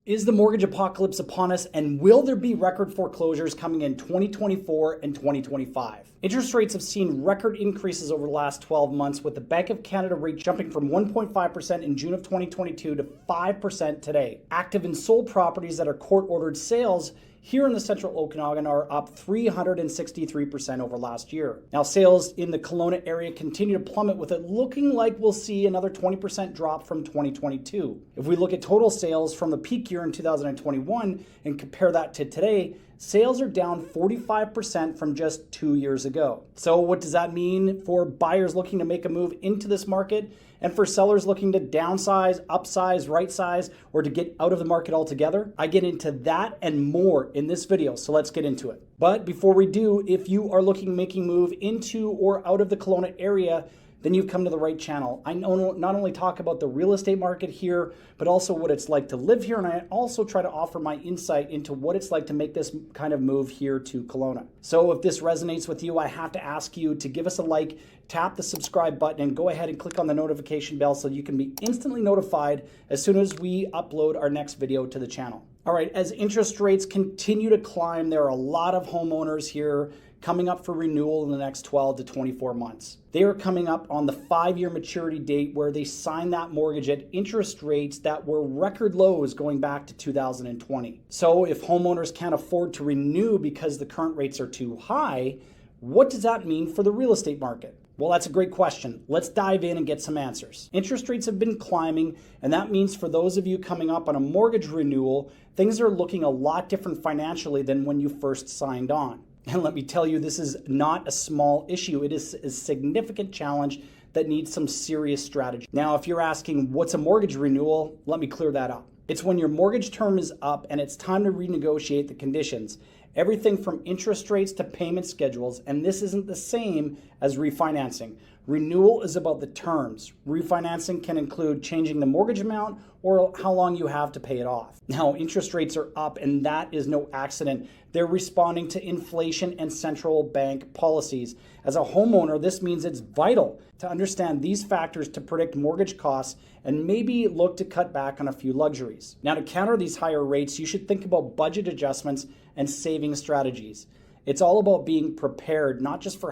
Is the mortgage apocalypse upon us, and will there be record foreclosures coming in 2024 and 2025? Interest rates have seen record increases over the last 12 months, with the Bank of Canada rate jumping from 1.5% in June of 2022 to 5% today. Active and sold properties that are court-ordered sales here in the central Okanagan are up 363% over last year. Now, sales in the Kelowna area continue to plummet, with it looking like we'll see another 20% drop from 2022. If we look at total sales from the peak year in 2021 and compare that to today, sales are down 45% from just 2 years ago. So what does that mean for buyers looking to make a move into this market, and for sellers looking to downsize, upsize, right size, or to get out of the market altogether? I get into that and more in this video, so let's get into it. But before we do, if you are looking making move into or out of the Kelowna area, then you've come to the right channel. I not only talk about the real estate market here, but also what it's like to live here, and I also try to offer my insight into what it's like to make this kind of move here to Kelowna. So if this resonates with you, I have to ask you to give us a like, tap the subscribe button, and go ahead and click on the notification bell so you can be instantly notified as soon as we upload our next video to the channel. All right, as interest rates continue to climb, there are a lot of homeowners here coming up for renewal in the next 12 to 24 months. They are coming up on the 5-year maturity date where they signed that mortgage at interest rates that were record lows going back to 2020. So if homeowners can't afford to renew because the current rates are too high, what does that mean for the real estate market? Well, that's a great question. Let's dive in and get some answers. Interest rates have been climbing, and that means for those of you coming up on a mortgage renewal, things are looking a lot different financially than when you first signed on. And let me tell you, this is not a small issue. It is a significant challenge that needs some serious strategy. Now, if you're asking what's a mortgage renewal, let me clear that up. It's when your mortgage term is up and it's time to renegotiate the conditions. Everything from interest rates to payment schedules, and this isn't the same as refinancing. Renewal is about the terms. Refinancing can include changing the mortgage amount or how long you have to pay it off. Now, interest rates are up, and that is no accident. They're responding to inflation and central bank policies. As a homeowner, this means it's vital to understand these factors to predict mortgage costs and maybe look to cut back on a few luxuries. Now, to counter these higher rates, you should think about budget adjustments and saving strategies. It's all about being prepared, not just for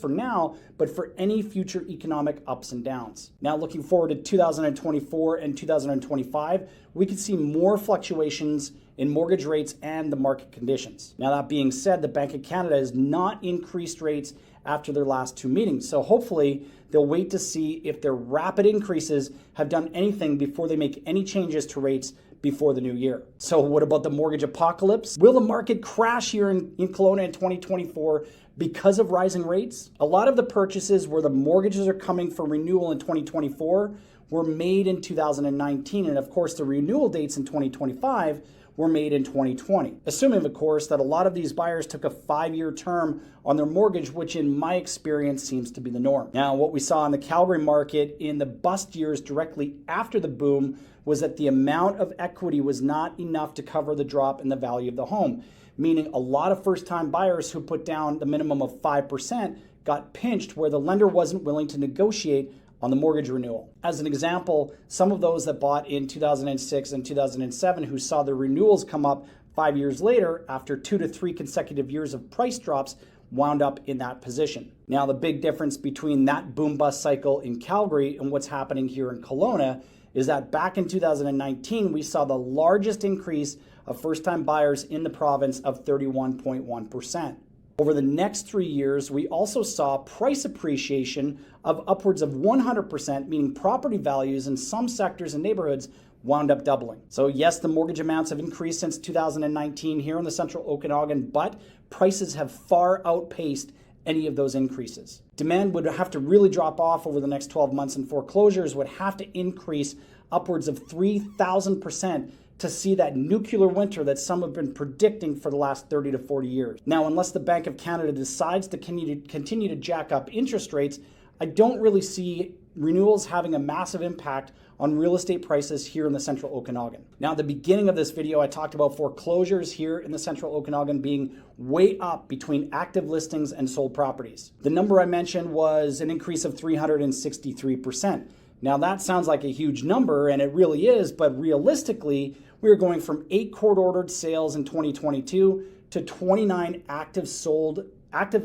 now, but for any future economic ups and downs. Now, looking forward to 2024 and 2025, we could see more fluctuations in mortgage rates and the market conditions. Now, that being said, the Bank of Canada has not increased rates after their last 2 meetings. So hopefully they'll wait to see if their rapid increases have done anything before they make any changes to rates before the new year. So what about the mortgage apocalypse? Will the market crash here in Kelowna in 2024 because of rising rates? A lot of the purchases where the mortgages are coming for renewal in 2024 were made in 2019. And of course, the renewal dates in 2025 were made in 2020. Assuming, of course, that a lot of these buyers took a 5-year term on their mortgage, which in my experience seems to be the norm. Now, what we saw in the Calgary market in the bust years directly after the boom was that the amount of equity was not enough to cover the drop in the value of the home, meaning a lot of first-time buyers who put down the minimum of 5% got pinched where the lender wasn't willing to negotiate on the mortgage renewal. As an example, some of those that bought in 2006 and 2007 who saw their renewals come up 5 years later after 2 to 3 consecutive years of price drops wound up in that position. Now, the big difference between that boom bust cycle in Calgary and what's happening here in Kelowna is that back in 2019, we saw the largest increase of first-time buyers in the province of 31.1%. Over the next 3 years, we also saw price appreciation of upwards of 100%, meaning property values in some sectors and neighborhoods wound up doubling. So yes, the mortgage amounts have increased since 2019 here in the central Okanagan, but prices have far outpaced any of those increases. Demand would have to really drop off over the next 12 months, and foreclosures would have to increase upwards of 3,000% to see that nuclear winter that some have been predicting for the last 30 to 40 years. Now, unless the Bank of Canada decides to continue to jack up interest rates, I don't really see renewals having a massive impact on real estate prices here in the central Okanagan. Now, at the beginning of this video, I talked about foreclosures here in the central Okanagan being way up between active listings and sold properties. The number I mentioned was an increase of 363%. Now that sounds like a huge number, and it really is, but realistically, we are going from 8 court-ordered sales in 2022 to 29 active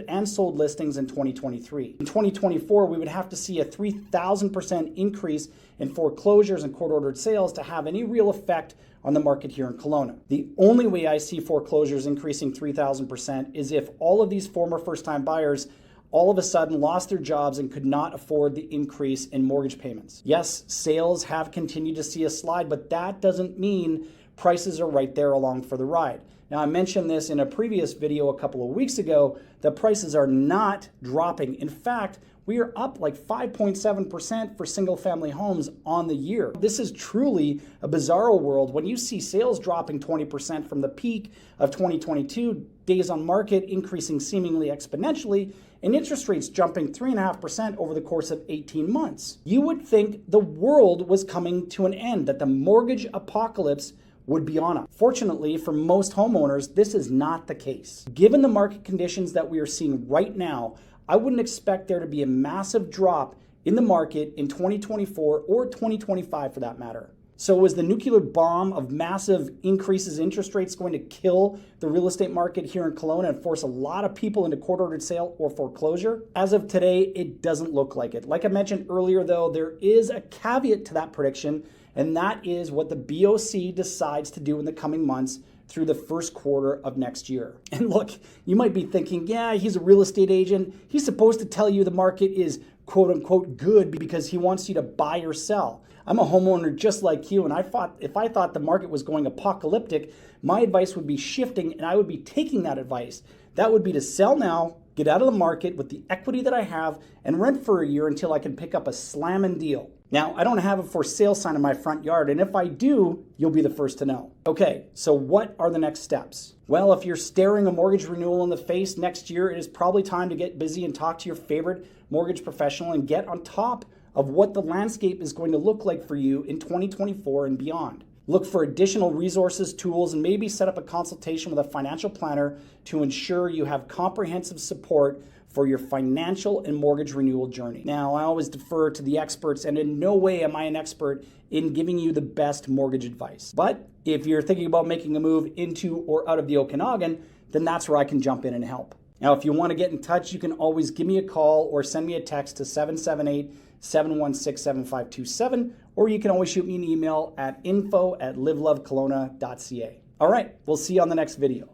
and sold listings in 2023. In 2024, we would have to see a 3,000% increase in foreclosures and court-ordered sales to have any real effect on the market here in Kelowna. The only way I see foreclosures increasing 3,000% is if all of these former first-time buyers all of a sudden lost their jobs and could not afford the increase in mortgage payments. Yes, sales have continued to see a slide, but that doesn't mean prices are right there along for the ride. Now, I mentioned this in a previous video a couple of weeks ago, that prices are not dropping. In fact, we are up like 5.7% for single family homes on the year. This is truly a bizarro world when you see sales dropping 20% from the peak of 2022, days on market increasing seemingly exponentially, and interest rates jumping 3.5% over the course of 18 months. You would think the world was coming to an end, that the mortgage apocalypse would be on us. Fortunately, for most homeowners, this is not the case. Given the market conditions that we are seeing right now, I wouldn't expect there to be a massive drop in the market in 2024 or 2025 for that matter. So is the nuclear bomb of massive increases in interest rates going to kill the real estate market here in Kelowna and force a lot of people into court-ordered sale or foreclosure? As of today, it doesn't look like it. Like I mentioned earlier, though, there is a caveat to that prediction, and that is what the BOC decides to do in the coming months through the first quarter of next year. And look, you might be thinking, yeah, he's a real estate agent. He's supposed to tell you the market is quote unquote good because he wants you to buy or sell. I'm a homeowner just like you, and if I thought the market was going apocalyptic, my advice would be shifting, and I would be taking that advice. That would be to sell now, get out of the market with the equity that I have, and rent for a year until I can pick up a slamming deal. Now, I don't have a for sale sign in my front yard, and if I do, you'll be the first to know. Okay, so what are the next steps? Well, if you're staring a mortgage renewal in the face next year, it is probably time to get busy and talk to your favorite mortgage professional and get on top of what the landscape is going to look like for you in 2024 and beyond. Look for additional resources, tools, and maybe set up a consultation with a financial planner to ensure you have comprehensive support for your financial and mortgage renewal journey. Now, I always defer to the experts, and in no way am I an expert in giving you the best mortgage advice. But if you're thinking about making a move into or out of the Okanagan, then that's where I can jump in and help. Now, if you want to get in touch, you can always give me a call or send me a text to 778-716-7527, or you can always shoot me an email at info@livelovekelowna.ca. All right, we'll see you on the next video.